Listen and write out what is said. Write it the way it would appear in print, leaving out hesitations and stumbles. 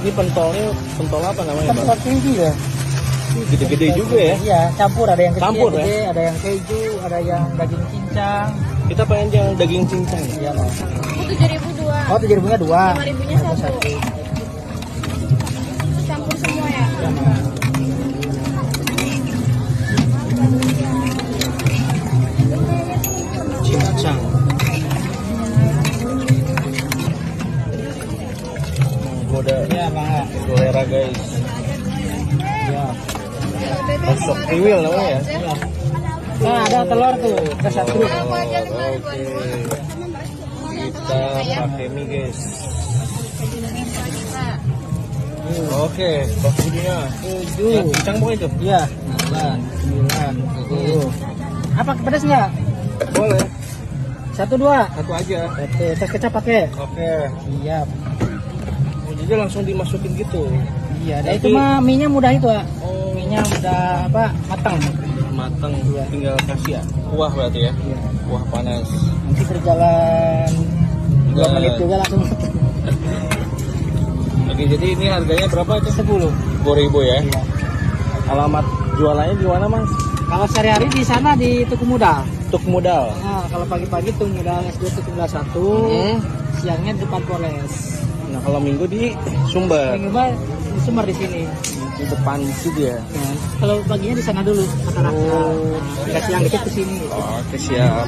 Ini pentol apa namanya, Bang? Pentol keju ya. Gede-gede juga ya. Iya, campur, ada yang kecil, Campur, gede, ya? ada yang keju, ada yang daging cincang. Kita pengen yang daging cincang. Iya, Bang. Itu 7.000 dua. Oh, 7.000-nya 2. 5.000-nya satu. Campur semua ya. Iya, Bang. Cincang. Goda. Iya, Bang. Selera guys. Iya. Masuk kriwil namanya ya. Iya. Nah, ada telur tuh, ada satu. Aku aja 5.000-an dua. Kita pakai mie guys. Oke, bakunya. 7. Yang cincang bukan itu? Iya, 8, 9, 10. Apa pedas nggak? Boleh. 1, 2. Satu aja. Oke, tes kecap pakai. Oke. Iya. Jadi langsung dimasukin gitu. Iya, dan Nanti- itu mah mie-nya mudah itu, Pak. Oh, Mie-nya udah apa? Matang. matang. Iya. Tinggal kasih ya. Kuah berarti ya. Iya. Kuah panas. Nanti berjalan 2 menit juga langsung Oke, jadi ini harganya berapa itu? 10. 10.000 ya. Iya. Alamat jualannya di mana, Mas? Kalau sehari-hari di sana di Tuku Muda. Tuk modal. Nah, kalau pagi-pagi Tuku Muda SD Tuku Muda 1, siangnya depan Polres. Nah, kalau minggu di Sumber. Minggu mah di Sumber di sini. Di depan itu dia. Nah, kalau paginya di sana dulu kata-kata. Oh. Nah, siang dikit ke sini. Oke, siap.